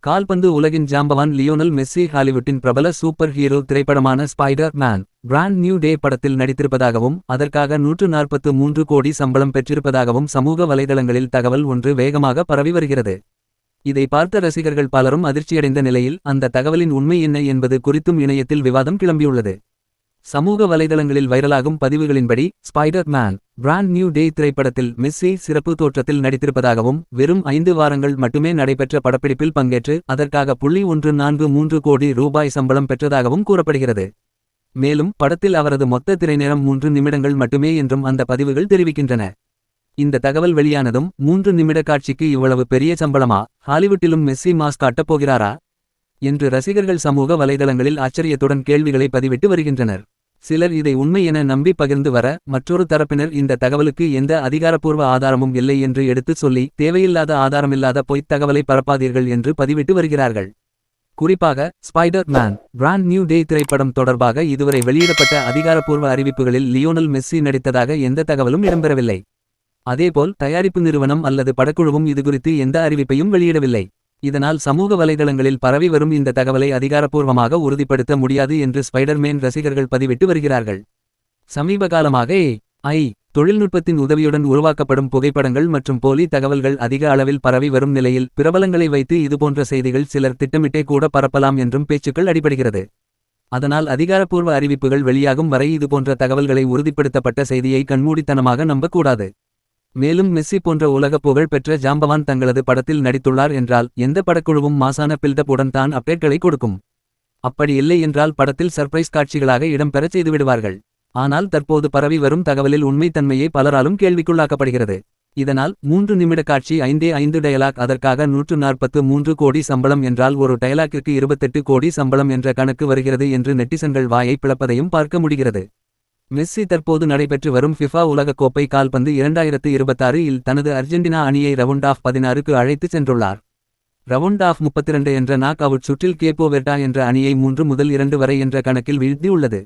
கால்பந்து உலகின் ஜாம்பவான் Lionel Messi ஹாலிவுட்டின் பிரபல சூப்பர் ஹீரோ திரைப்படமான spider man brand new day படத்தில் நடித்திருப்பதாகவும் அதற்காக 143 கோடி சம்பளம் பெற்றிருப்பதாகவும் சமூக வலைதளங்களில் தகவல் ஒன்று வேகமாக பரவி வருகிறது. இதை பார்த்த ரசிகர்கள் பலரும் அதிர்ச்சியடைந்த நிலையில் அந்த தகவலின் உண்மை என்ன என்பது குறித்தும் இணையத்தில் விவாதம் கிளம்பியுள்ளது. சமூக வலைதளங்களில் வைரலாகும் பதிவுகளின்படி spider man brand new day திரைப்படத்தில் மெஸ்ஸி சிறப்பு தோற்றத்தில் நடித்திருப்பதாகவும் வெறும் 5 வாரங்கள் மட்டுமே நடைபெற்ற படப்பிடிப்பில் பங்கேற்று அதற்காக $143 கோடி சம்பளம் பெற்றதாகவும் கூறப்படுகிறது. மேலும் படத்தில் அவரது மொத்த திரைநேரம் 3 நிமிடங்கள் மட்டுமே என்றும் அந்த பதிவுகள் தெரிவிக்கின்றன. இந்த தகவல் வெளியானதும் 3 நிமிட காட்சிக்கு இவ்வளவு பெரிய சம்பளமா, ஹாலிவுட்டிலும் மெஸ்ஸி மாஸ் காட்டப் போகிறாரா என்று ரசிகர்கள் சமூக வலைதளங்களில் ஆச்சரியத்துடன் கேள்விகளை பதிவிட்டு வருகின்றனர். சிலர் இதை உண்மை என நம்பி பகிர்ந்து வர, மற்றொரு தரப்பினர் இந்த தகவலுக்கு எந்த அதிகாரப்பூர்வ ஆதாரமும் இல்லை என்று எடுத்துச் சொல்லி தேவையில்லாத ஆதாரமில்லாத பொய்த் தகவலை பரப்பாதீர்கள் என்று பதிவிட்டு வருகிறார்கள். குறிப்பாக spider man brand new day திரைப்படம் தொடர்பாக இதுவரை வெளியிடப்பட்ட அதிகாரப்பூர்வ அறிவிப்புகளில் லியோனல் மெஸ்ஸி நடித்ததாக எந்த தகவலும் இடம்பெறவில்லை. அதேபோல் தயாரிப்பு நிறுவனம் அல்லது படக்குழுவும் இதுகுறித்து எந்த அறிவிப்பையும் வெளியிடவில்லை. இதனால் சமூக வலைதளங்களில் பரவி வரும் இந்த தகவலை அதிகாரப்பூர்வமாக உறுதிப்படுத்த முடியாது என்று ஸ்பைடர்மேன் ரசிகர்கள் பதிவிட்டு வருகிறார்கள். சமீபகாலமாக AI தொழில்நுட்பத்தின் உதவியுடன் உருவாக்கப்படும் புகைப்படங்கள் மற்றும் போலி தகவல்கள் அதிக அளவில் பரவி வரும் நிலையில் பிரபலங்களை வைத்து இதுபோன்ற செய்திகள் சிலர் திட்டமிட்டே கூட பரப்பலாம் என்றும் பேச்சுக்கள் அடிபடுகிறது. அதனால் அதிகாரப்பூர்வ அறிவிப்புகள் வெளியாகும் வரை இதுபோன்ற தகவல்களை உறுதிப்படுத்தப்பட்ட செய்தியை கண்மூடித்தனமாக நம்பக்கூடாது. மேலும் மெஸ்ஸி போன்ற உலக புகழ் பெற்ற ஜாம்பவான் தங்களது படத்தில் நடித்துள்ளார் என்றால் எந்த படக்குழுவும் மாசான பில்டப் உடன் தான் அப்டேட்களை கொடுக்கும். அப்படி இல்லை என்றால் படத்தில் சர்ப்ரைஸ் காட்சிகளாக இடம்பெறச் செய்துவிடுவார்கள். ஆனால் தற்போது பரவி வரும் தகவலில் உண்மைத்தன்மையை பலராலும் கேள்விக்குள்ளாக்கப்படுகிறது. இதனால் 3 நிமிட காட்சி 5 டயலாக் அதற்காக 143 கோடி சம்பளம் என்றால் ஒரு டயலாக்கிற்கு 28 கோடி சம்பளம் என்ற கணக்கு வருகிறது என்று நெட்டிசன்கள் வாயை பிளப்பதையும் பார்க்க முடிகிறது. மெஸ்ஸி தற்போது நடைபெற்று வரும் ஃபிஃபா உலகக் கோப்பை கால்பந்து 2026 இல் தனது அர்ஜென்டினா அணியை ரவுண்ட் ஆஃப் 16க்கு அழைத்துச் சென்றுள்ளார். ரவுண்ட் ஆஃப் 32 என்ற நாக் அவுட் சுற்றில் கேப்போ வெர்டா என்ற அணியை 3-2 வரை என்ற கணக்கில் வீழ்த்தியுள்ளது.